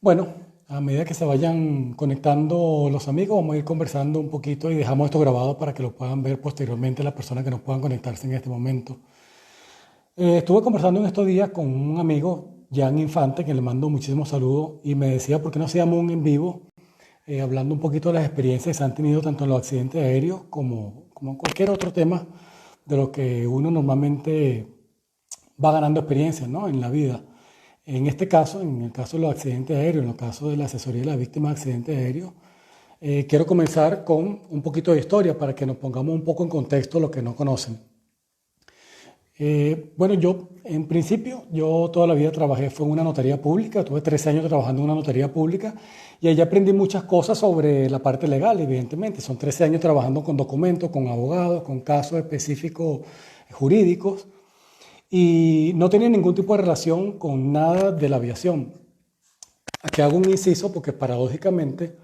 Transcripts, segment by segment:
Bueno, a medida que se vayan conectando los amigos, vamos a ir conversando un poquito y dejamos esto grabado para que lo puedan ver posteriormente las personas que nos puedan conectarse en este momento. Estuve conversando en estos días con un amigo, Jan Infante, que le mando muchísimos saludos y me decía por qué no hacíamos un en vivo, hablando un poquito de las experiencias que se han tenido tanto en los accidentes aéreos como en cualquier otro tema de lo que uno normalmente va ganando experiencia, ¿no?, en la vida. En este caso, en el caso de los accidentes aéreos, en el caso de la asesoría de las víctimas de accidentes aéreos, quiero comenzar con un poquito de historia para que nos pongamos un poco en contexto los que no conocen. Bueno, yo en principio, yo toda la vida trabajé, fue en una notaría pública, tuve 13 años trabajando en una notaría pública y allí aprendí muchas cosas sobre la parte legal, evidentemente. Son 13 años trabajando con documentos, con abogados, con casos específicos jurídicos y no tenía ningún tipo de relación con nada de la aviación. Aquí hago un inciso porque paradójicamente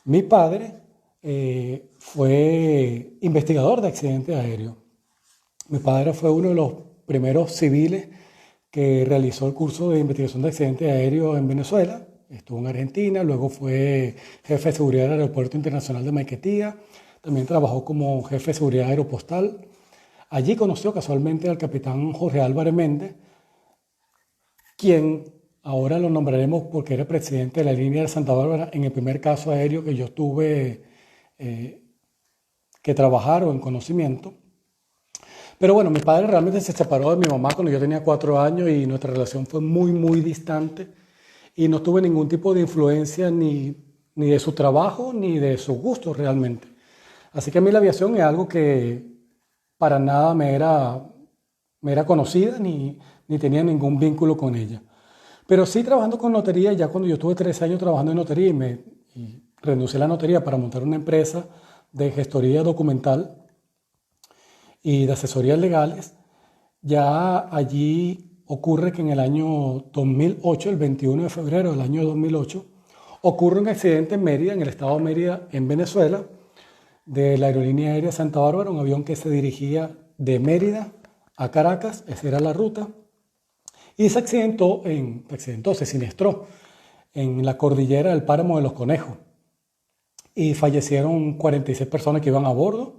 mi padre fue investigador de accidentes aéreos. Mi padre fue uno de los primeros civiles que realizó el curso de investigación de accidentes aéreos en Venezuela. Estuvo en Argentina, luego fue jefe de seguridad del Aeropuerto Internacional de Maiquetía, también trabajó como jefe de seguridad aeropostal. Allí conoció casualmente al capitán Jorge Álvarez Méndez, quien ahora lo nombraremos porque era presidente de la línea de Santa Bárbara en el primer caso aéreo que yo tuve eh, que trabajar o en conocimiento. Pero bueno, mi padre realmente se separó de mi mamá cuando yo tenía 4 años y nuestra relación fue muy, muy distante y no tuve ningún tipo de influencia ni de su trabajo ni de sus gustos realmente. Así que a mí la aviación es algo que para nada me era conocida ni tenía ningún vínculo con ella. Pero sí trabajando con notaría, ya cuando yo tuve 3 años trabajando en notaría y renuncié a la notaría para montar una empresa de gestoría documental y de asesorías legales, ya allí ocurre que en el año 2008, el 21 de febrero del año 2008, ocurre un accidente en Mérida, en el estado de Mérida, en Venezuela, de la aerolínea aérea Santa Bárbara, un avión que se dirigía de Mérida a Caracas, esa era la ruta, y se siniestró en la cordillera del Páramo de los Conejos y fallecieron 46 personas que iban a bordo.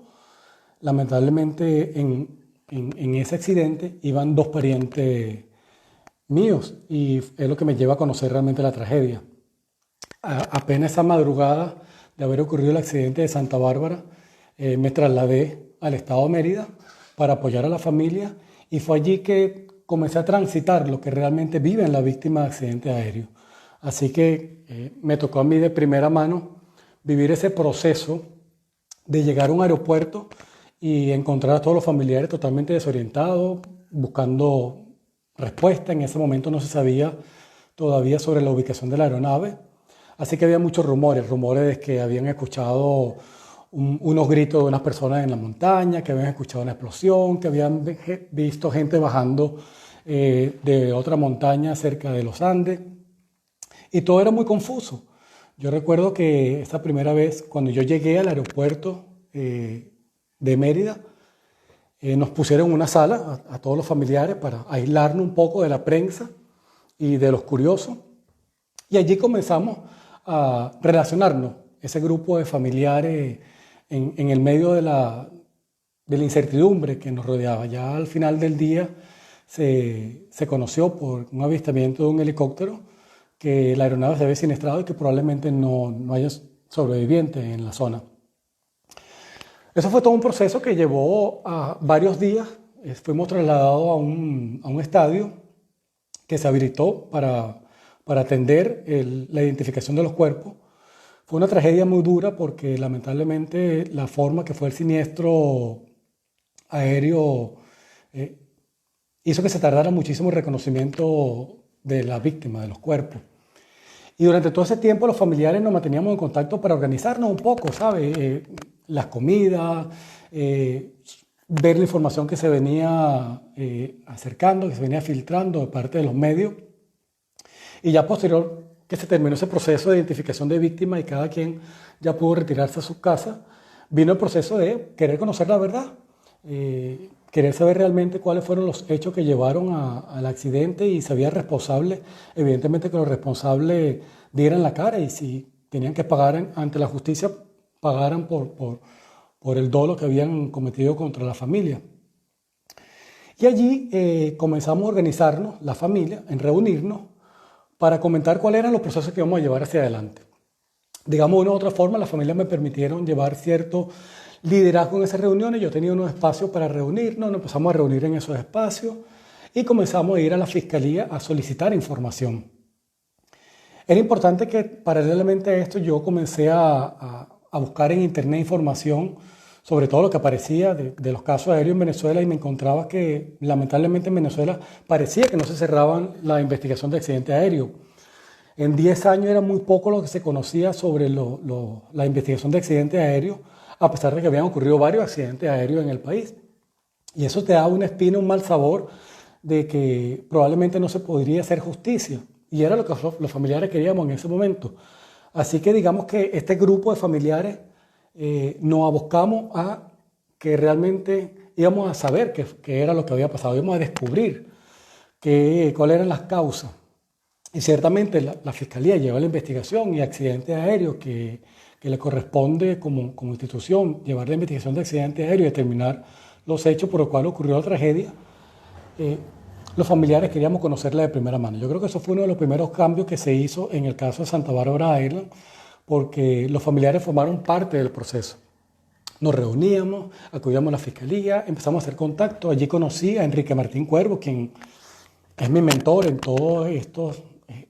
Lamentablemente en ese accidente iban dos parientes míos y es lo que me lleva a conocer realmente la tragedia. Apenas esa madrugada de haber ocurrido el accidente de Santa Bárbara, me trasladé al estado de Mérida para apoyar a la familia y fue allí que comencé a transitar lo que realmente viven las víctimas de accidentes aéreos. Así que me tocó a mí de primera mano vivir ese proceso de llegar a un aeropuerto y encontrar a todos los familiares totalmente desorientados, buscando respuesta. En ese momento no se sabía todavía sobre la ubicación de la aeronave, así que había muchos rumores de que habían escuchado unos gritos de unas personas en la montaña, que habían escuchado una explosión, que habían visto gente bajando de otra montaña cerca de los Andes, y todo era muy confuso. Yo recuerdo que esa primera vez, cuando yo llegué al aeropuerto de Mérida, nos pusieron en una sala a todos los familiares para aislarnos un poco de la prensa y de los curiosos. Y allí comenzamos a relacionarnos, ese grupo de familiares, en el medio de la incertidumbre que nos rodeaba. Ya al final del día se conoció por un avistamiento de un helicóptero que la aeronave se había siniestrado y que probablemente no haya sobrevivientes en la zona. Eso fue todo un proceso que llevó a varios días. Fuimos trasladados a un estadio que se habilitó para atender la identificación de los cuerpos. Fue una tragedia muy dura porque lamentablemente la forma que fue el siniestro aéreo eh, hizo que se tardara muchísimo el reconocimiento de la víctima, de los cuerpos. Y durante todo ese tiempo los familiares nos manteníamos en contacto para organizarnos un poco, ¿sabes? Las comidas, ver la información que se venía acercando, que se venía filtrando de parte de los medios. Y ya posterior que se terminó ese proceso de identificación de víctimas y cada quien ya pudo retirarse a su casa, vino el proceso de querer conocer la verdad. querer saber realmente cuáles fueron los hechos que llevaron al accidente y si había responsable, evidentemente que los responsables dieran la cara y si tenían que pagar ante la justicia, pagaran por el dolo que habían cometido contra la familia. Y allí comenzamos a organizarnos, la familia, en reunirnos para comentar cuáles eran los procesos que íbamos a llevar hacia adelante. Digamos, de una u otra forma, las familias me permitieron llevar cierto liderazgo en esas reuniones. Yo tenía unos espacios para reunirnos, nos empezamos a reunir en esos espacios y comenzamos a ir a la fiscalía a solicitar información. Era importante que paralelamente a esto yo comencé a buscar en internet información sobre todo lo que aparecía de los casos aéreos en Venezuela y me encontraba que lamentablemente en Venezuela parecía que no se cerraban la investigación de accidentes aéreos. En 10 años era muy poco lo que se conocía sobre la investigación de accidentes aéreos, a pesar de que habían ocurrido varios accidentes aéreos en el país. Y eso te da una espina, un mal sabor de que probablemente no se podría hacer justicia. Y era lo que los familiares queríamos en ese momento. Así que digamos que este grupo de familiares nos abocamos a que realmente íbamos a saber qué era lo que había pasado, íbamos a descubrir cuáles eran las causas. Y ciertamente la Fiscalía lleva la investigación y accidentes aéreos que le corresponde como institución llevar la investigación de accidentes aéreos y determinar los hechos por los cuales ocurrió la tragedia. Los familiares queríamos conocerla de primera mano. Yo creo que eso fue uno de los primeros cambios que se hizo en el caso de Santa Bárbara Island, porque los familiares formaron parte del proceso. Nos reuníamos, acudíamos a la fiscalía, empezamos a hacer contacto. Allí conocí a Enrique Martín Cuervo, quien es mi mentor en todos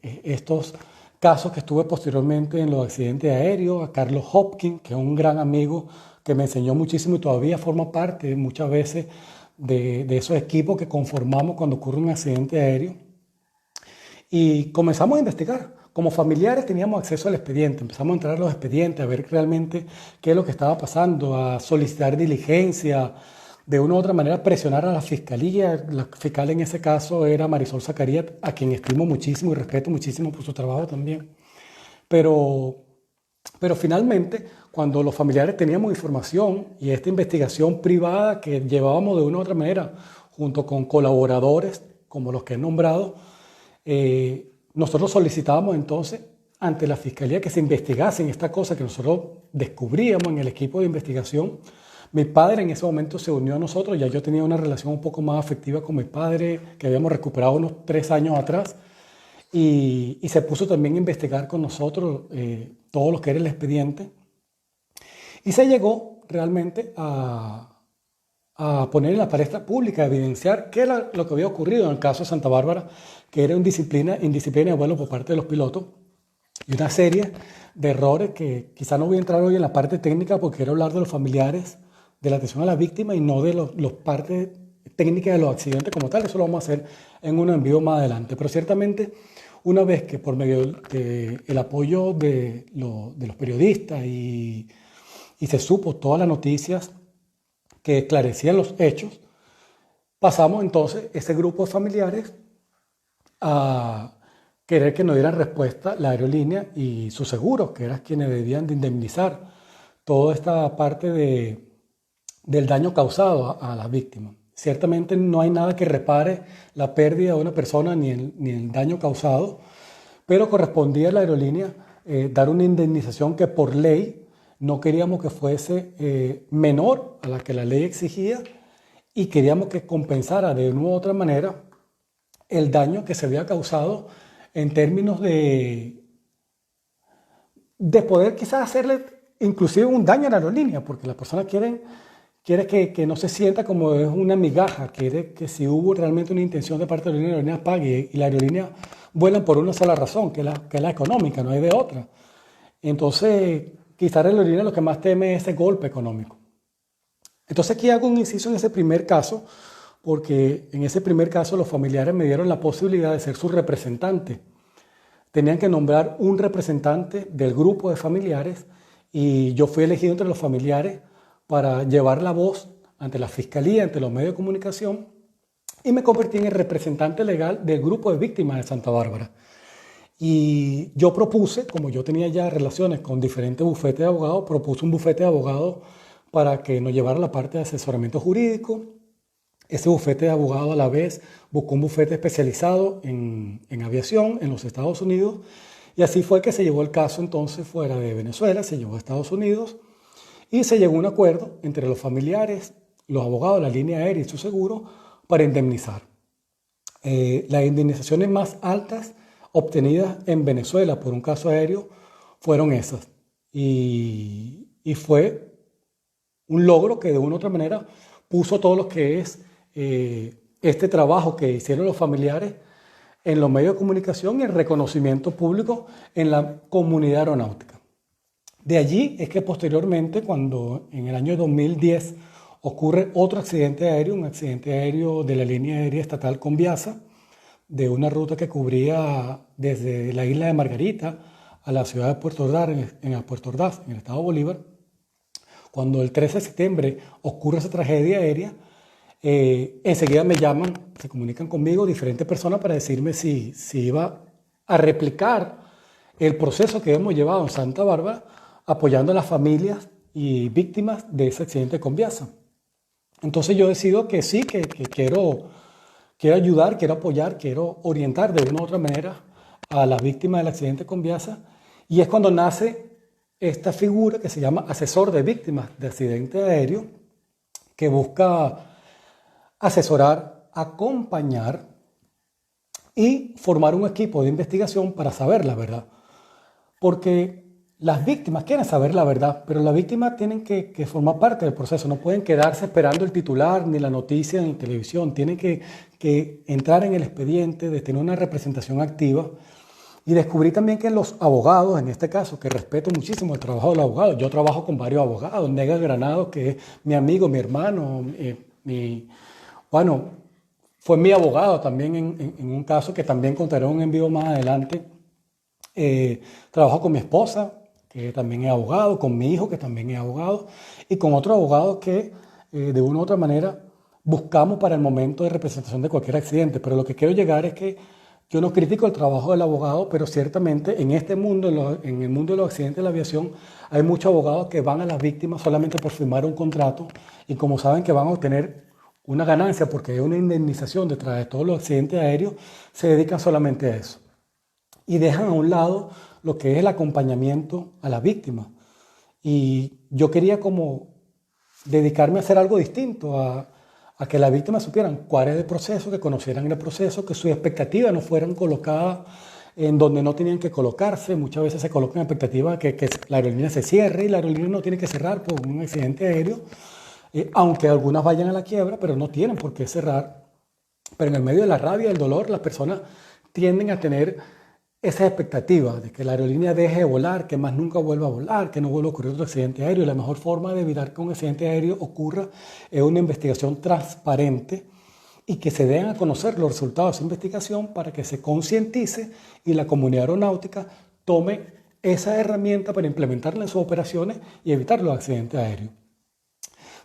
estos casos que estuve posteriormente en los accidentes aéreos, a Carlos Hopkins, que es un gran amigo que me enseñó muchísimo y todavía forma parte muchas veces de esos equipos que conformamos cuando ocurre un accidente aéreo. Y comenzamos a investigar. Como familiares teníamos acceso al expediente, empezamos a entrar a los expedientes, a ver realmente qué es lo que estaba pasando, a solicitar diligencia, de una u otra manera presionar a la fiscalía. La fiscal en ese caso era Marisol Zacarías, a quien estimo muchísimo y respeto muchísimo por su trabajo también. Pero finalmente, cuando los familiares teníamos información y esta investigación privada que llevábamos de una u otra manera, junto con colaboradores como los que he nombrado, nosotros solicitábamos entonces ante la Fiscalía que se investigasen esta cosa que nosotros descubríamos en el equipo de investigación. Mi padre en ese momento se unió a nosotros, ya yo tenía una relación un poco más afectiva con mi padre, que habíamos recuperado unos 3 años atrás, y se puso también a investigar con nosotros todo lo que era el expediente. Y se llegó realmente a poner en la palestra pública, a evidenciar qué era lo que había ocurrido en el caso de Santa Bárbara, que era indisciplina de vuelo por parte de los pilotos y una serie de errores que quizá no voy a entrar hoy en la parte técnica porque quiero hablar de los familiares, de la atención a la víctima y no de los partes técnicas de los accidentes como tal. Eso lo vamos a hacer en un envío más adelante. Pero ciertamente, una vez que por medio del apoyo de los periodistas y se supo todas las noticias que esclarecían los hechos, pasamos entonces ese grupo de familiares a querer que nos dieran respuesta la aerolínea y sus seguros, que eran quienes debían de indemnizar toda esta parte del daño causado a las víctimas. Ciertamente no hay nada que repare la pérdida de una persona ni el daño causado, pero correspondía a la aerolínea dar una indemnización que por ley no queríamos que fuese menor a la que la ley exigía y queríamos que compensara de una u otra manera el daño que se había causado en términos de poder quizás hacerle inclusive un daño a la aerolínea, porque las personas quiere que no se sienta como es una migaja, quiere que si hubo realmente una intención de parte de la aerolínea pague, y la aerolínea vuelan por una sola razón, que es la económica, no hay de otra. Entonces, quizás la aerolínea lo que más teme es ese golpe económico. Entonces aquí hago un inciso en ese primer caso, porque en ese primer caso los familiares me dieron la posibilidad de ser su representante. Tenían que nombrar un representante del grupo de familiares y yo fui elegido entre los familiares para llevar la voz ante la fiscalía, ante los medios de comunicación, y me convertí en el representante legal del grupo de víctimas de Santa Bárbara. Y yo propuse, como yo tenía ya relaciones con diferentes bufetes de abogados, propuse un bufete de abogados para que nos llevara la parte de asesoramiento jurídico Ese bufete de abogado a la vez buscó un bufete especializado en aviación en los Estados Unidos y así fue que se llevó el caso entonces fuera de Venezuela, se llevó a Estados Unidos y se llegó a un acuerdo entre los familiares, los abogados, la línea aérea y su seguro para indemnizar. Las indemnizaciones más altas obtenidas en Venezuela por un caso aéreo fueron esas. Y fue un logro que de una u otra manera puso todo lo que es este trabajo que hicieron los familiares en los medios de comunicación y el reconocimiento público en la comunidad aeronáutica. De allí es que posteriormente, cuando en el año 2010 ocurre otro accidente aéreo, un accidente aéreo de la línea aérea estatal Conviasa, de una ruta que cubría desde la isla de Margarita a la ciudad de Puerto Ordaz, Puerto Ordaz, en el estado Bolívar. Cuando el 13 de septiembre ocurre esa tragedia aérea, enseguida me llaman, se comunican conmigo diferentes personas para decirme si iba a replicar el proceso que hemos llevado en Santa Bárbara apoyando a las familias y víctimas de ese accidente de Conviasa. Entonces yo decido que sí, que quiero ayudar, quiero apoyar, quiero orientar de una u otra manera a las víctimas del accidente de Conviasa y es cuando nace esta figura que se llama asesor de víctimas de accidente aéreo que busca asesorar, acompañar y formar un equipo de investigación para saber la verdad. Porque las víctimas quieren saber la verdad, pero las víctimas tienen que formar parte del proceso, no pueden quedarse esperando el titular ni la noticia en la televisión, tienen que entrar en el expediente, de tener una representación activa. Y descubrí también que los abogados, en este caso, que respeto muchísimo el trabajo de los abogados, yo trabajo con varios abogados, Negas Granados, que es mi amigo, mi hermano, bueno, fue mi abogado también en un caso que también contaré en vivo más adelante. Trabajo con mi esposa, que también es abogado, con mi hijo, que también es abogado, y con otro abogado que de una u otra manera buscamos para el momento de representación de cualquier accidente. Pero lo que quiero llegar es que yo no critico el trabajo del abogado, pero ciertamente en este mundo, en el mundo de los accidentes de la aviación, hay muchos abogados que van a las víctimas solamente por firmar un contrato y como saben que van a obtener una ganancia porque hay una indemnización detrás de todos los accidentes aéreos, se dedican solamente a eso. Y dejan a un lado lo que es el acompañamiento a las víctimas. Y yo quería como dedicarme a hacer algo distinto, a que las víctimas supieran cuál es el proceso, que conocieran el proceso, que sus expectativas no fueran colocadas en donde no tenían que colocarse. Muchas veces se colocan expectativas que la aerolínea se cierre y la aerolínea no tiene que cerrar por un accidente aéreo, aunque algunas vayan a la quiebra, pero no tienen por qué cerrar. Pero en el medio de la rabia y el dolor, las personas tienden a tener esa expectativa de que la aerolínea deje de volar, que más nunca vuelva a volar, que no vuelva a ocurrir otro accidente aéreo. Y la mejor forma de evitar que un accidente aéreo ocurra es una investigación transparente y que se den a conocer los resultados de esa investigación para que se concientice y la comunidad aeronáutica tome esa herramienta para implementarla en sus operaciones y evitar los accidentes aéreos.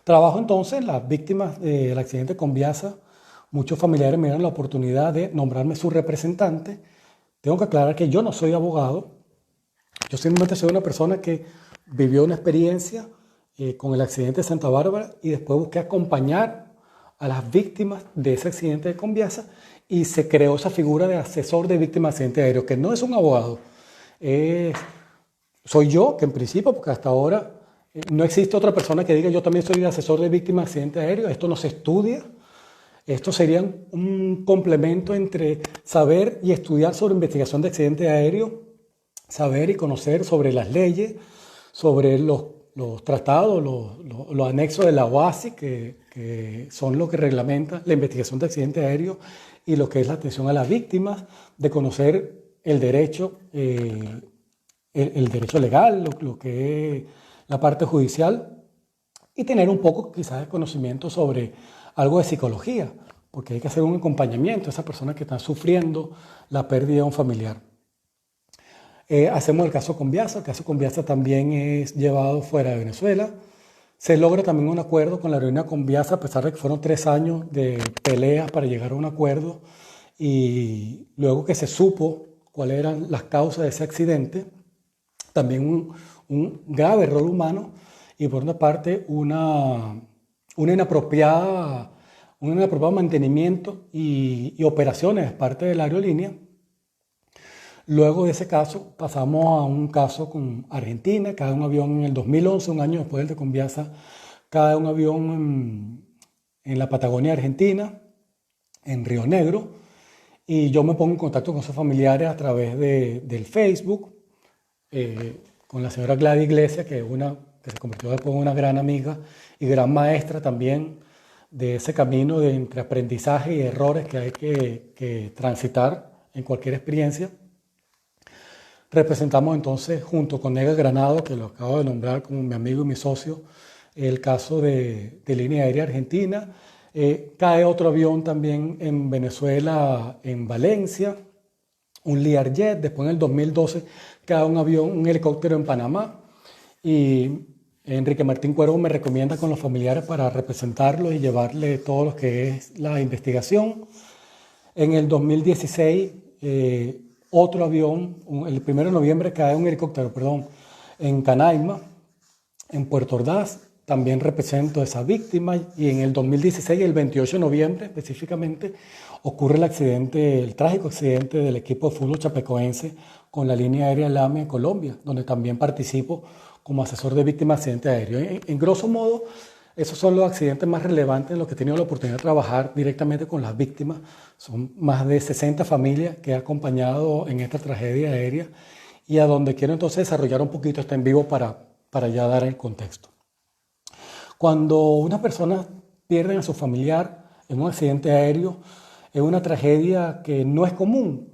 Trabajo entonces las víctimas del accidente con Conviasa. Muchos familiares me dieron la oportunidad de nombrarme su representante. Tengo que aclarar que yo no soy abogado, yo simplemente soy una persona que vivió una experiencia con el accidente de Santa Bárbara y después busqué acompañar a las víctimas de ese accidente de Conviasa y se creó esa figura de asesor de víctimas de accidente aéreo, que no es un abogado, soy yo, que en principio, porque hasta ahora no existe otra persona que diga yo también soy asesor de víctimas de accidente aéreo, esto no se estudia. Esto sería un complemento entre saber y estudiar sobre investigación de accidentes aéreos, saber y conocer sobre las leyes, sobre los tratados, los anexos de la OASI, que son los que reglamentan la investigación de accidentes aéreos y lo que es la atención a las víctimas, de conocer el derecho legal, lo que es la parte judicial y tener un poco quizás de conocimiento sobre algo de psicología, porque hay que hacer un acompañamiento a esas personas que están sufriendo la pérdida de un familiar. Hacemos el caso Conviasa. El caso Conviasa también es llevado fuera de Venezuela. Se logra también un acuerdo con la aerolínea Conviasa, a pesar de que fueron 3 años de peleas para llegar a un acuerdo. Y luego que se supo cuáles eran las causas de ese accidente, también un grave error humano y por una parte una inapropiada un inapropiado mantenimiento y operaciones de parte de la aerolínea. Luego de ese caso pasamos a un caso con Argentina, cae un avión en el 2011, un año después del de Conviasa, cae un avión en la Patagonia Argentina, en Río Negro, y yo me pongo en contacto con sus familiares a través del Facebook, con la señora Gladys Iglesias, que se convirtió después en una gran amiga y gran maestra también de ese camino de entre aprendizaje y errores que hay que transitar en cualquier experiencia. Representamos entonces, junto con Nega Granado, que lo acabo de nombrar como mi amigo y mi socio, el caso de Línea Aérea Argentina. Cae otro avión también en Venezuela, en Valencia, un Learjet. Después en el 2012 cae un helicóptero en Panamá. Y Enrique Martín Cuervo me recomienda con los familiares para representarlos y llevarle todo lo que es la investigación. En el 2016, otro avión, el 1 de noviembre cae un helicóptero, en Canaima, en Puerto Ordaz. También represento a esa víctima, y en el 2016, el 28 de noviembre específicamente, ocurre el trágico accidente del equipo de fútbol chapecoense con la línea aérea LAME en Colombia, donde también participo como asesor de víctimas de accidentes aéreos. En grosso modo, esos son los accidentes más relevantes en los que he tenido la oportunidad de trabajar directamente con las víctimas. Son más de 60 familias que he acompañado en esta tragedia aérea, y a donde quiero entonces desarrollar un poquito este en vivo para ya dar el contexto. Cuando una persona pierde a su familiar en un accidente aéreo, es una tragedia que no es común.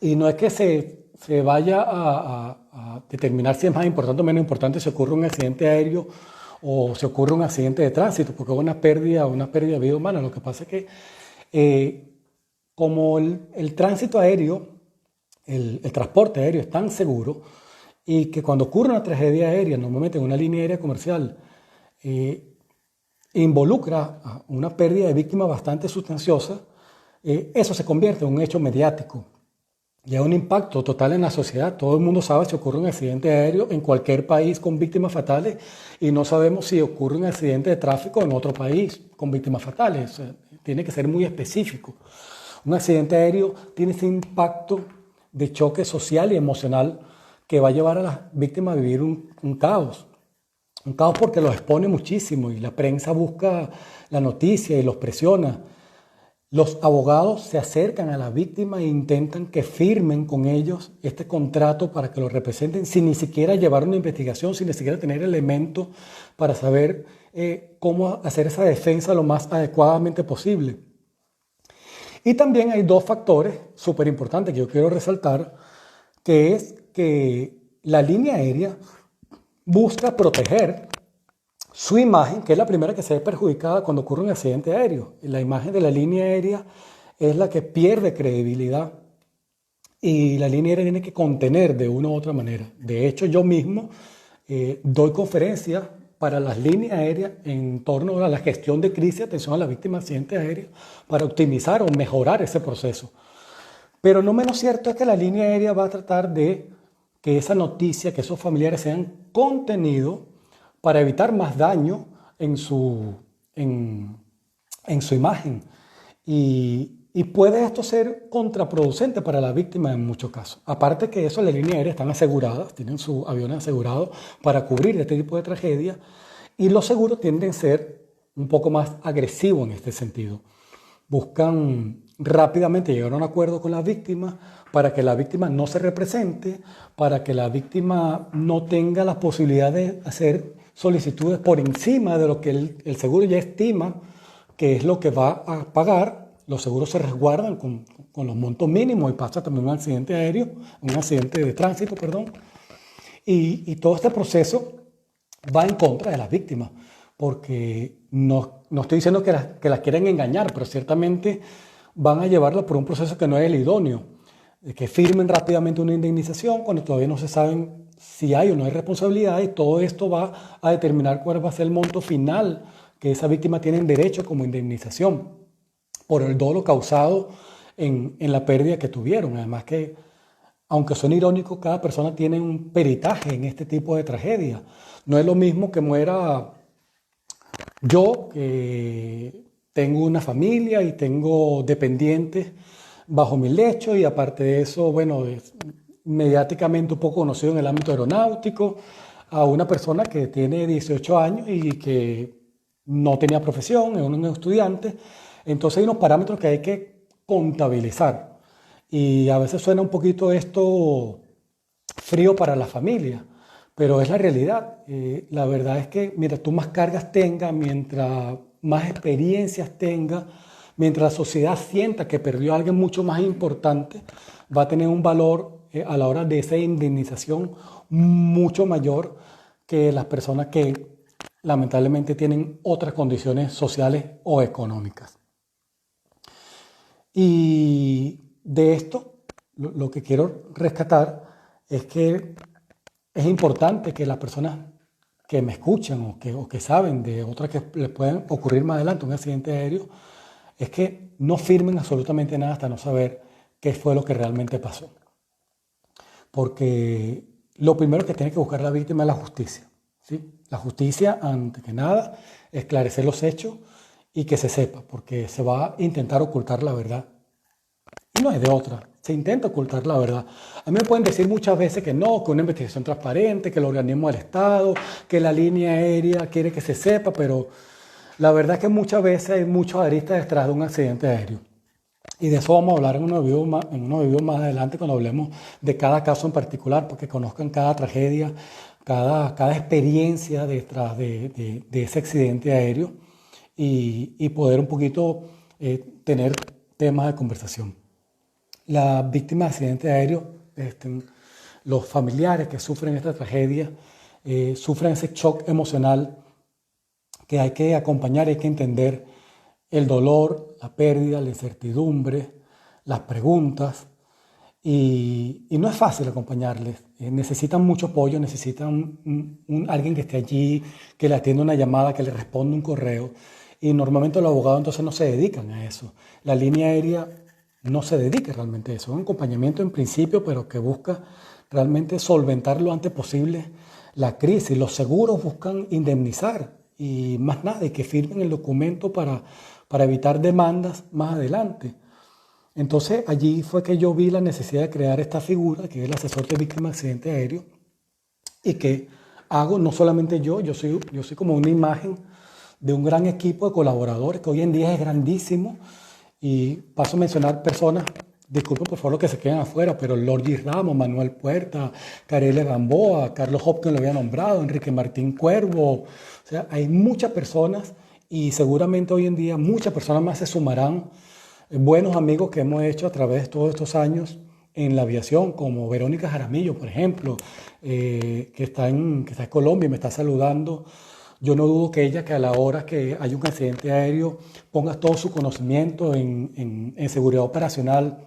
Y no es que se vaya a determinar si es más importante o menos importante si ocurre un accidente aéreo o si ocurre un accidente de tránsito, porque es una pérdida de vida humana. Lo que pasa es que como el tránsito aéreo, el transporte aéreo es tan seguro, y que cuando ocurre una tragedia aérea, normalmente en una línea aérea comercial, involucra a una pérdida de víctimas bastante sustanciosa, eso se convierte en un hecho mediático y hay un impacto total en la sociedad. Todo el mundo sabe si ocurre un accidente aéreo en cualquier país con víctimas fatales, y no sabemos si ocurre un accidente de tráfico en otro país con víctimas fatales. O sea, tiene que ser muy específico. Un accidente aéreo tiene ese impacto de choque social y emocional que va a llevar a las víctimas a vivir un caos. Un caos porque los expone muchísimo, y la prensa busca la noticia y los presiona. Los abogados se acercan a las víctimas e intentan que firmen con ellos este contrato para que los representen, sin ni siquiera llevar una investigación, sin ni siquiera tener elementos para saber cómo hacer esa defensa lo más adecuadamente posible. Y también hay dos factores súper importantes que yo quiero resaltar, que es que la línea aérea busca proteger su imagen, que es la primera que se ve perjudicada cuando ocurre un accidente aéreo. La imagen de la línea aérea es la que pierde credibilidad, y la línea aérea tiene que contener de una u otra manera. De hecho, yo mismo doy conferencias para las líneas aéreas en torno a la gestión de crisis, atención a las víctimas de accidentes aéreos, para optimizar o mejorar ese proceso. Pero no menos cierto es que la línea aérea va a tratar de que esa noticia, que esos familiares sean contenidos para evitar más daño en su imagen. Y puede esto ser contraproducente para la víctima en muchos casos. Aparte que eso, las líneas aéreas están aseguradas, tienen sus aviones asegurados para cubrir este tipo de tragedias, y los seguros tienden a ser un poco más agresivos en este sentido. Buscan rápidamente llegar a un acuerdo con las víctimas para que la víctima no se represente, para que la víctima no tenga la posibilidad de hacer solicitudes por encima de lo que el seguro ya estima que es lo que va a pagar. Los seguros se resguardan con los montos mínimos, y pasa también un accidente aéreo, un accidente de tránsito, y todo este proceso va en contra de las víctimas, porque no estoy diciendo que las quieren engañar, pero ciertamente van a llevarlas por un proceso que no es el idóneo, de que firmen rápidamente una indemnización cuando todavía no se saben si hay o no hay responsabilidad, y todo esto va a determinar cuál va a ser el monto final que esa víctima tiene derecho como indemnización por el dolo causado en la pérdida que tuvieron. Además que, aunque son irónicos, cada persona tiene un peritaje en este tipo de tragedia. No es lo mismo que muera yo, que tengo una familia y tengo dependientes bajo mi lecho y aparte de eso, bueno, es mediáticamente un poco conocido en el ámbito aeronáutico, a una persona que tiene 18 años y que no tenía profesión, es un estudiante. Entonces hay unos parámetros que hay que contabilizar. Y a veces suena un poquito esto frío para la familia, pero es la realidad. La verdad es que mientras tú más cargas tengas, mientras más experiencias tengas, mientras la sociedad sienta que perdió a alguien mucho más importante, va a tener un valor a la hora de esa indemnización mucho mayor que las personas que lamentablemente tienen otras condiciones sociales o económicas. Y de esto, lo que quiero rescatar es que es importante que las personas que me escuchan o que saben de otras que les pueden ocurrir más adelante un accidente aéreo, es que no firmen absolutamente nada hasta no saber qué fue lo que realmente pasó. Porque lo primero que tiene que buscar la víctima es la justicia, ¿sí? La justicia, antes que nada, esclarecer los hechos y que se sepa, porque se va a intentar ocultar la verdad. Y no es de otra, se intenta ocultar la verdad. A mí me pueden decir muchas veces que no, que una investigación transparente, que el organismo del Estado, que la línea aérea quiere que se sepa, pero la verdad es que muchas veces hay muchos aristas detrás de un accidente aéreo. Y de eso vamos a hablar en unos videos más adelante cuando hablemos de cada caso en particular, porque conozcan cada tragedia, cada experiencia detrás de ese accidente aéreo y poder un poquito tener temas de conversación. Las víctimas de accidentes aéreos, los familiares que sufren esta tragedia, sufren ese shock emocional que hay que acompañar, hay que entender el dolor, la pérdida, la incertidumbre, las preguntas. Y no es fácil acompañarles. Necesitan mucho apoyo, necesitan alguien que esté allí, que le atienda una llamada, que le responda un correo. Y normalmente los abogados entonces no se dedican a eso. La línea aérea no se dedica realmente a eso. Es un acompañamiento en principio, pero que busca realmente solventar lo antes posible la crisis. Los seguros buscan indemnizar y más nada, y que firmen el documento para evitar demandas más adelante. Entonces allí fue que yo vi la necesidad de crear esta figura, que es el asesor de víctimas de accidente aéreo, y que hago no solamente yo soy como una imagen de un gran equipo de colaboradores que hoy en día es grandísimo. Y paso a mencionar personas, disculpen por favor los que se quedan afuera, pero Lorgi Ramos, Manuel Puerta, Carele Gamboa, Carlos Hopkins lo había nombrado, Enrique Martín Cuervo. O sea, hay muchas personas y seguramente hoy en día muchas personas más se sumarán. Buenos amigos que hemos hecho a través de todos estos años en la aviación, como Verónica Jaramillo, por ejemplo, que está en Colombia y me está saludando. Yo no dudo que ella, que a la hora que hay un accidente aéreo, ponga todo su conocimiento en seguridad operacional,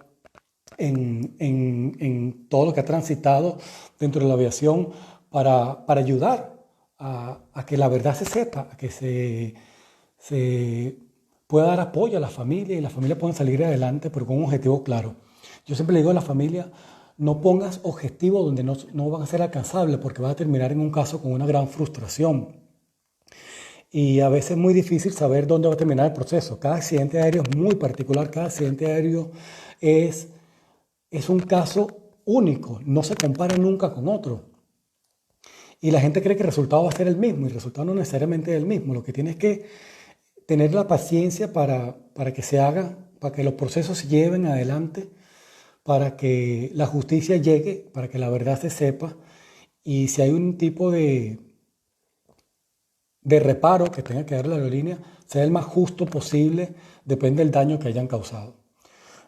en todo lo que ha transitado dentro de la aviación para ayudar a que la verdad se sepa, a que se pueda dar apoyo a la familia y la familia pueda salir adelante, pero con un objetivo claro. Yo siempre le digo a la familia, no pongas objetivos donde no van a ser alcanzables porque vas a terminar en un caso con una gran frustración. Y a veces es muy difícil saber dónde va a terminar el proceso. Cada accidente aéreo es muy particular, cada accidente aéreo es un caso único, no se compara nunca con otro. Y la gente cree que el resultado va a ser el mismo y el resultado no necesariamente es el mismo. Lo que tienes que tener la paciencia para que se haga, para que los procesos se lleven adelante, para que la justicia llegue, para que la verdad se sepa y si hay un tipo de reparo que tenga que dar la aerolínea, sea el más justo posible, depende del daño que hayan causado.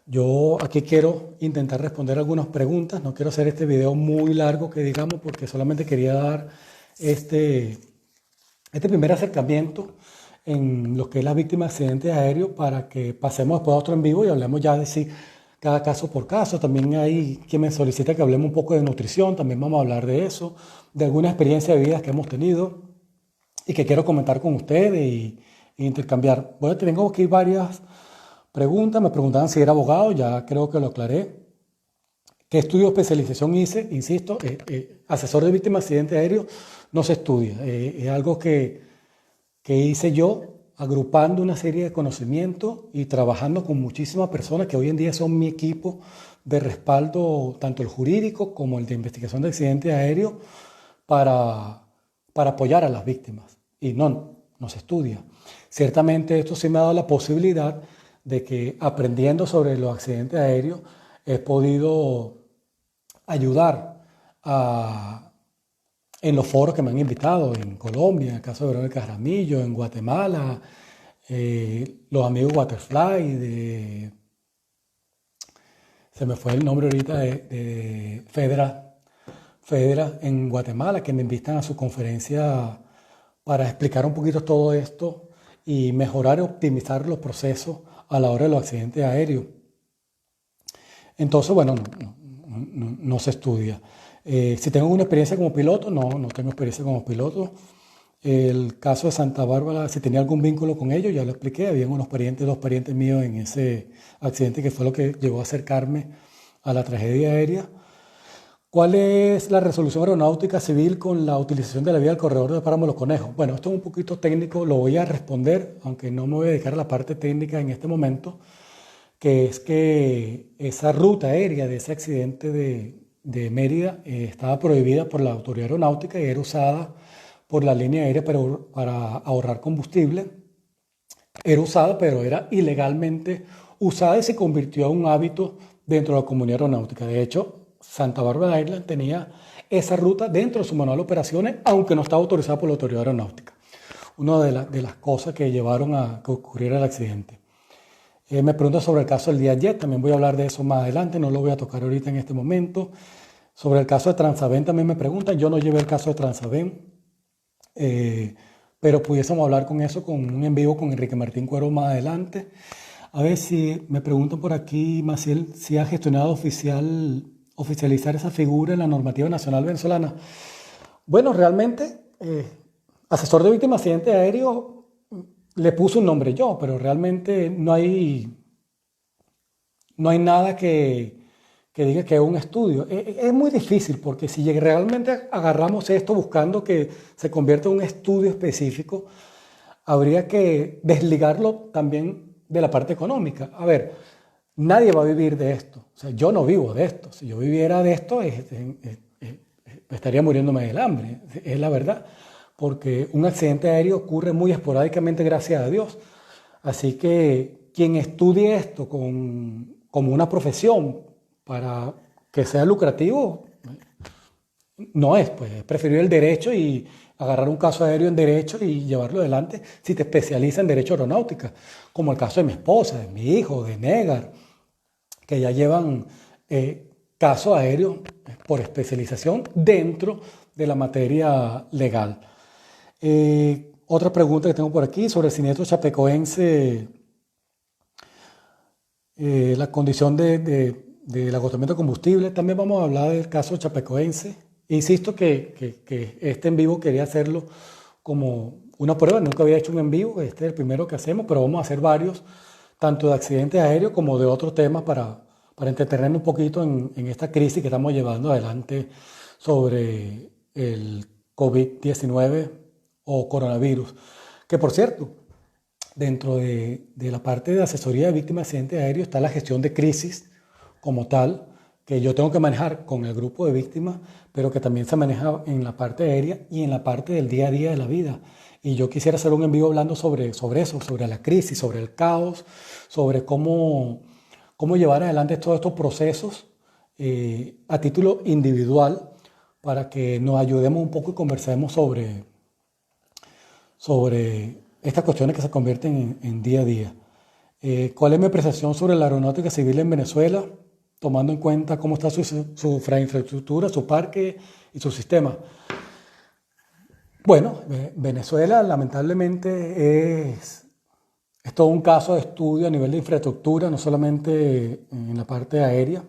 Yo aquí quiero intentar responder algunas preguntas, no quiero hacer este video muy largo que digamos porque solamente quería dar este primer acercamiento en lo que es la víctima de accidentes aéreos para que pasemos después a otro en vivo y hablemos ya de si cada caso por caso. También hay quien me solicita que hablemos un poco de nutrición, también vamos a hablar de eso, de alguna experiencia de vida que hemos tenido y que quiero comentar con ustedes y intercambiar. Bueno, tengo aquí varias preguntas. Me preguntaban si era abogado, ya creo que lo aclaré. ¿Qué estudio de especialización hice? Insisto, asesor de víctimas de accidentes aéreos no se estudia. Es algo que hice yo agrupando una serie de conocimientos y trabajando con muchísimas personas que hoy en día son mi equipo de respaldo, tanto el jurídico como el de investigación de accidentes aéreos, para, para apoyar a las víctimas. Y no se estudia. Ciertamente esto sí me ha dado la posibilidad de que aprendiendo sobre los accidentes aéreos he podido ayudar a, en los foros que me han invitado, en Colombia, en el caso de Verónica Jaramillo, en Guatemala, los amigos Waterfly, se me fue el nombre ahorita de Federa en Guatemala, que me invitan a su conferencia para explicar un poquito todo esto y mejorar y optimizar los procesos a la hora de los accidentes aéreos. Entonces, bueno, no se estudia. Si tengo una experiencia como piloto, no tengo experiencia como piloto. El caso de Santa Bárbara, si tenía algún vínculo con ellos, ya lo expliqué. Habían dos parientes míos en ese accidente que fue lo que llevó a acercarme a la tragedia aérea. ¿Cuál es la resolución aeronáutica civil con la utilización de la vía del corredor de Páramo Los Conejos? Bueno, esto es un poquito técnico, lo voy a responder, aunque no me voy a dedicar a la parte técnica en este momento, que es que esa ruta aérea de ese accidente de Mérida estaba prohibida por la Autoridad Aeronáutica y era usada por la línea aérea para ahorrar combustible. Era usada, pero era ilegalmente usada y se convirtió en un hábito dentro de la comunidad aeronáutica. De hecho, Santa Bárbara Airlines tenía esa ruta dentro de su manual de operaciones, aunque no estaba autorizada por la Autoridad Aeronáutica. Una de las cosas que llevaron a que ocurriera el accidente. Me pregunta sobre el caso del Diajet, también voy a hablar de eso más adelante, no lo voy a tocar ahorita en este momento. Sobre el caso de Transavent también me preguntan, yo no llevé el caso de Transavent, pero pudiésemos hablar con eso, con un en vivo con Enrique Martín Cuero más adelante. A ver si me preguntan por aquí, Maciel, si ha gestionado oficializar esa figura en la normativa nacional venezolana. Bueno, realmente, asesor de víctimas de accidente aéreo, le puse un nombre yo, pero realmente no hay nada que diga que es un estudio. Es muy difícil porque si realmente agarramos esto buscando que se convierta en un estudio específico, habría que desligarlo también de la parte económica. A ver, nadie va a vivir de esto. O sea, yo no vivo de esto. Si yo viviera de esto, estaría muriéndome del hambre. Es la verdad. Porque un accidente aéreo ocurre muy esporádicamente, gracias a Dios. Así que quien estudie esto como una profesión para que sea lucrativo, no es, pues es preferir el derecho y agarrar un caso aéreo en derecho y llevarlo adelante si te especializas en derecho aeronáutica, como el caso de mi esposa, de mi hijo, de Negar, que ya llevan casos aéreos por especialización dentro de la materia legal. Otra pregunta que tengo por aquí sobre el siniestro chapecoense, la condición del agotamiento de combustible. También vamos a hablar del caso chapecoense. Insisto que este en vivo quería hacerlo como una prueba. Nunca había hecho un en vivo, este es el primero que hacemos, pero vamos a hacer varios, tanto de accidentes aéreos como de otros temas para entretenernos un poquito en esta crisis que estamos llevando adelante sobre el COVID-19 o coronavirus. Que por cierto, dentro de la parte de asesoría de víctimas de accidentes aéreos está la gestión de crisis como tal, que yo tengo que manejar con el grupo de víctimas, pero que también se maneja en la parte aérea y en la parte del día a día de la vida. Y yo quisiera hacer un en vivo hablando sobre eso, sobre la crisis, sobre el caos, sobre cómo llevar adelante todos estos procesos a título individual para que nos ayudemos un poco y conversemos sobre estas cuestiones que se convierten en día a día. ¿Cuál es mi apreciación sobre la aeronáutica civil en Venezuela, tomando en cuenta cómo está su infraestructura, su parque y su sistema? Bueno, Venezuela lamentablemente es todo un caso de estudio a nivel de infraestructura, no solamente en la parte aérea,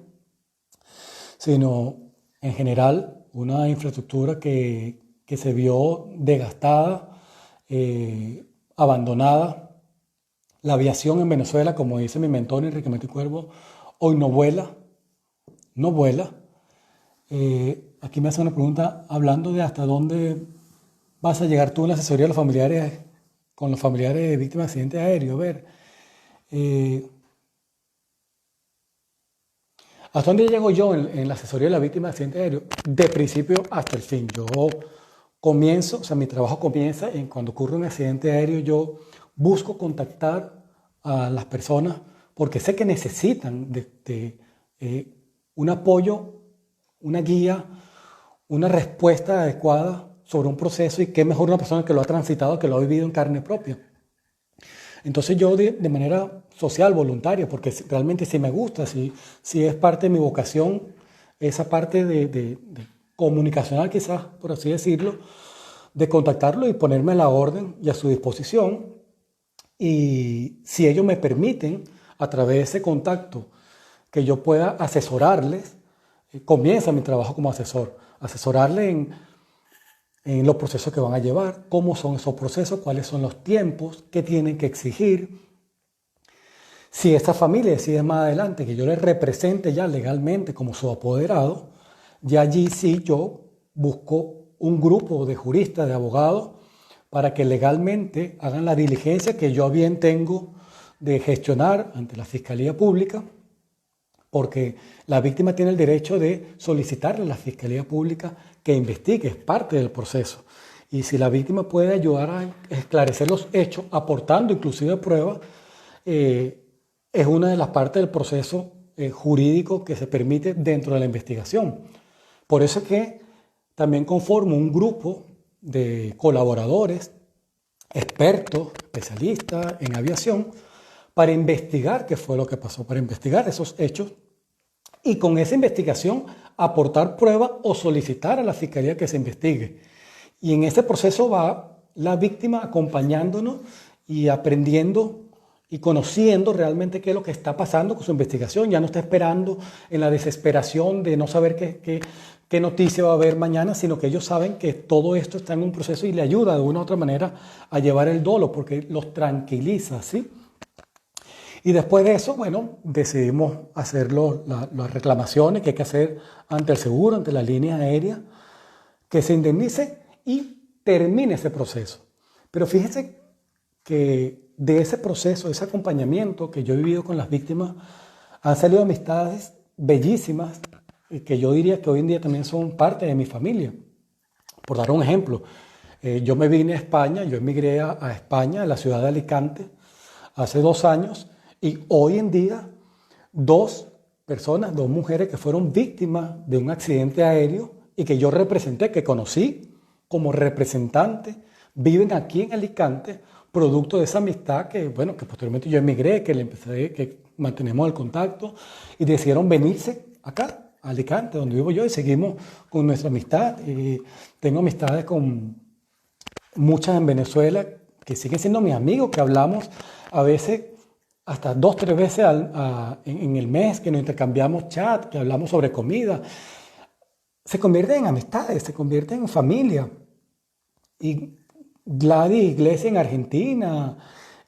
sino en general una infraestructura que se vio desgastada, abandonada. La aviación en Venezuela, como dice mi mentor Enrique Martín Cuervo, hoy no vuela. Aquí me hace una pregunta hablando de hasta dónde vas a llegar tú en la asesoría de los familiares con los familiares de víctimas de accidentes aéreos, ver eh, hasta dónde llego yo en la asesoría de la víctima de accidentes aéreos, de principio hasta el fin. Yo comienzo, o sea, mi trabajo comienza en cuando ocurre un accidente aéreo, yo busco contactar a las personas porque sé que necesitan de un apoyo, una guía, una respuesta adecuada sobre un proceso y qué mejor una persona que lo ha transitado, que lo ha vivido en carne propia. Entonces yo de manera social, voluntaria, porque realmente sí me gusta, sí es parte de mi vocación, esa parte de comunicacional quizás, por así decirlo, de contactarlo y ponerme a la orden y a su disposición. Y si ellos me permiten, a través de ese contacto, que yo pueda asesorarles, comienza mi trabajo como asesor, asesorarles en los procesos que van a llevar, cómo son esos procesos, cuáles son los tiempos, qué tienen que exigir. Si esta familia decide más adelante que yo les represente ya legalmente como su apoderado, ya allí sí yo busco un grupo de juristas, de abogados, para que legalmente hagan la diligencia que yo bien tengo de gestionar ante la Fiscalía Pública, porque la víctima tiene el derecho de solicitarle a la Fiscalía Pública que investigue, es parte del proceso. Y si la víctima puede ayudar a esclarecer los hechos, aportando inclusive pruebas, es una de las partes del proceso jurídico que se permite dentro de la investigación. Por eso es que también conformo un grupo de colaboradores, expertos, especialistas en aviación, para investigar qué fue lo que pasó, para investigar esos hechos y con esa investigación aportar pruebas o solicitar a la Fiscalía que se investigue. Y en ese proceso va la víctima acompañándonos y aprendiendo y conociendo realmente qué es lo que está pasando con su investigación. Ya no está esperando en la desesperación de no saber qué noticia va a haber mañana, sino que ellos saben que todo esto está en un proceso y le ayuda de una u otra manera a llevar el dolo porque los tranquiliza, ¿sí? Y después de eso, bueno, decidimos hacer las reclamaciones que hay que hacer ante el seguro, ante la línea aérea, que se indemnice y termine ese proceso. Pero fíjese que de ese proceso, de ese acompañamiento que yo he vivido con las víctimas, han salido amistades bellísimas que yo diría que hoy en día también son parte de mi familia. Por dar un ejemplo, yo me vine a España, yo emigré a España, a la ciudad de Alicante, hace 2 años, y hoy en día dos personas, dos mujeres que fueron víctimas de un accidente aéreo y que yo representé, que conocí como representante, viven aquí en Alicante, producto de esa amistad que, bueno, que posteriormente yo emigré, que mantenemos el contacto y decidieron venirse acá, a Alicante, donde vivo yo, y seguimos con nuestra amistad. Y tengo amistades con muchas en Venezuela que siguen siendo mis amigos, que hablamos a veces hasta 2, 3 veces en el mes, que nos intercambiamos chat, que hablamos sobre comida. Se convierten en amistades, se convierten en familia. Y Gladys Iglesia en Argentina.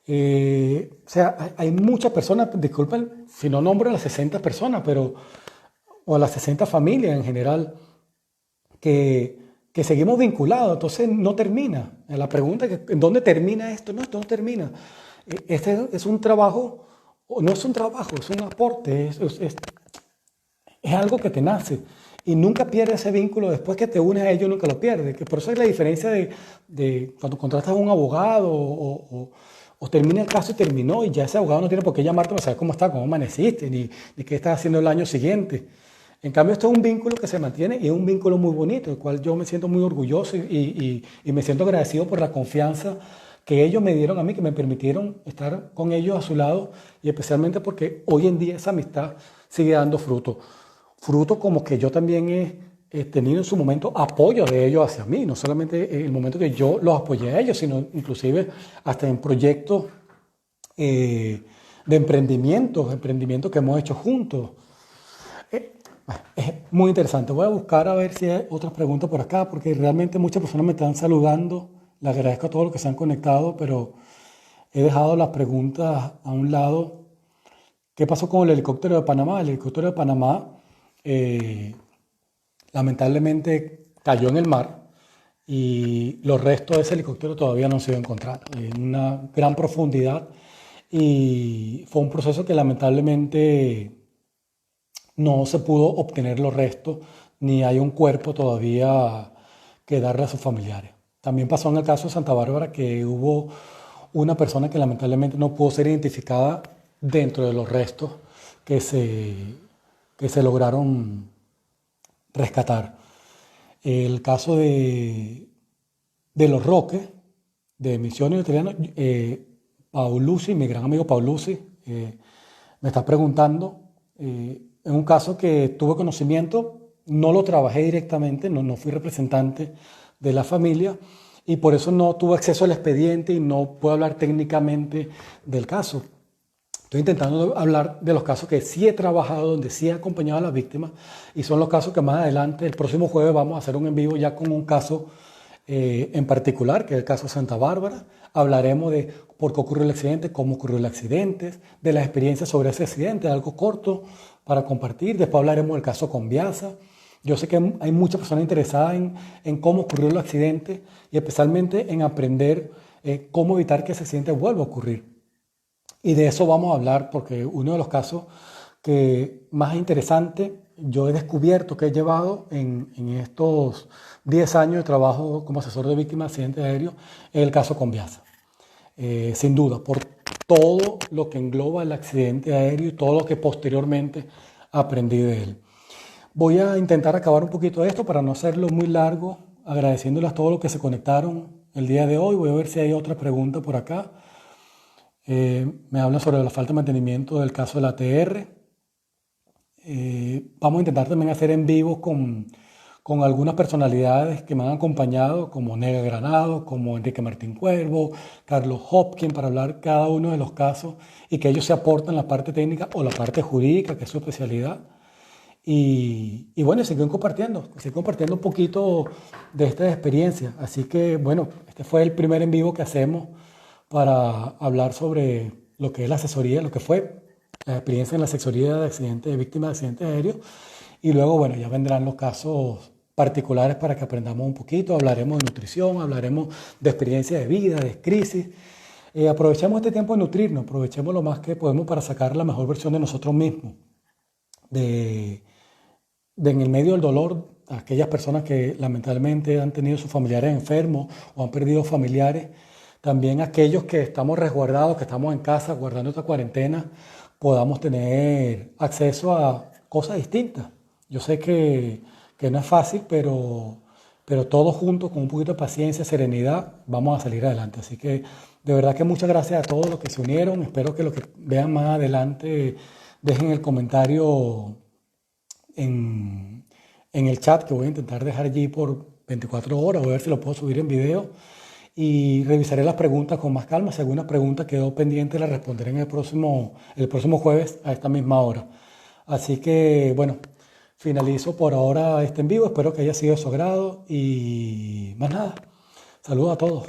O sea, hay muchas personas, disculpen si no nombro a las 60 personas, pero, o a las 60 familias en general, que seguimos vinculados, entonces no termina. La pregunta es, ¿en dónde termina esto? No, esto no termina. Este es un trabajo, o no es un trabajo, es un aporte, es algo que te nace. Y nunca pierdes ese vínculo, después que te unes a ellos nunca lo pierdes. Que por eso es la diferencia de cuando contratas a un abogado o termina el caso y terminó y ya ese abogado no tiene por qué llamarte para saber cómo está, cómo amaneciste, ni qué estás haciendo el año siguiente. En cambio, esto es un vínculo que se mantiene y es un vínculo muy bonito, del cual yo me siento muy orgulloso y me siento agradecido por la confianza que ellos me dieron a mí, que me permitieron estar con ellos a su lado y especialmente porque hoy en día esa amistad sigue dando fruto. Fruto como que yo también he tenido en su momento apoyo de ellos hacia mí, no solamente en el momento que yo los apoyé a ellos, sino inclusive hasta en proyectos de emprendimientos que hemos hecho juntos. Es muy interesante. Voy a buscar a ver si hay otras preguntas por acá, porque realmente muchas personas me están saludando. Les agradezco a todos los que se han conectado, pero he dejado las preguntas a un lado. ¿Qué pasó con el helicóptero de Panamá? El helicóptero de Panamá lamentablemente cayó en el mar y los restos de ese helicóptero todavía no han sido encontrados en una gran profundidad, y fue un proceso que lamentablemente no se pudo obtener los restos, ni hay un cuerpo todavía que darle a sus familiares. También pasó en el caso de Santa Bárbara que hubo una persona que lamentablemente no pudo ser identificada dentro de los restos que se lograron rescatar. El caso de Los Roques, de Misiones Italianos, Paulucci, mi gran amigo Paulucci, me está preguntando, en un caso que tuve conocimiento, no lo trabajé directamente, no fui representante de la familia y por eso no tuve acceso al expediente y no puedo hablar técnicamente del caso. Estoy intentando hablar de los casos que sí he trabajado, donde sí he acompañado a las víctimas, y son los casos que más adelante, el próximo jueves, vamos a hacer un en vivo ya con un caso en particular, que es el caso de Santa Bárbara. Hablaremos de por qué ocurrió el accidente, cómo ocurrió el accidente, de las experiencias sobre ese accidente, algo corto para compartir. Después hablaremos del caso Conviasa. Yo sé que hay muchas personas interesadas en cómo ocurrió el accidente y especialmente en aprender cómo evitar que ese accidente vuelva a ocurrir. Y de eso vamos a hablar porque uno de los casos que más interesante yo he descubierto que he llevado en estos 10 años de trabajo como asesor de víctimas de accidentes aéreos es el caso Conviasa. Sin duda, por todo lo que engloba el accidente aéreo y todo lo que posteriormente aprendí de él. Voy a intentar acabar un poquito de esto para no hacerlo muy largo, agradeciéndoles a todos los que se conectaron el día de hoy. Voy a ver si hay otra pregunta por acá. Me hablan sobre la falta de mantenimiento del caso de la ATR. Vamos a intentar también hacer en vivo con algunas personalidades que me han acompañado, como Nega Granado, como Enrique Martín Cuervo, Carlos Hopkins, para hablar cada uno de los casos y que ellos se aportan la parte técnica o la parte jurídica, que es su especialidad. Y bueno, seguir compartiendo un poquito de estas experiencias. Así que bueno, este fue el primer en vivo que hacemos para hablar sobre lo que es la asesoría, lo que fue la experiencia en la asesoría de accidentes, de víctimas de accidentes aéreos. Y luego, bueno, ya vendrán los casos particulares para que aprendamos un poquito. Hablaremos de nutrición, hablaremos de experiencia de vida, de crisis. Aprovechemos este tiempo de nutrirnos, aprovechemos lo más que podemos para sacar la mejor versión de nosotros mismos. En el medio del dolor, aquellas personas que lamentablemente han tenido sus familiares enfermos o han perdido familiares, también aquellos que estamos resguardados, que estamos en casa guardando esta cuarentena, podamos tener acceso a cosas distintas. Yo sé que no es fácil, pero todos juntos, con un poquito de paciencia, serenidad, vamos a salir adelante. Así que de verdad que muchas gracias a todos los que se unieron. Espero que los que vean más adelante dejen el comentario en el chat, que voy a intentar dejar allí por 24 horas, voy a ver si lo puedo subir en video y revisaré las preguntas con más calma. Si alguna pregunta quedó pendiente, la responderé en el próximo jueves a esta misma hora. Así que bueno, finalizo por ahora este en vivo, espero que haya sido de su agrado y más nada, saludos a todos.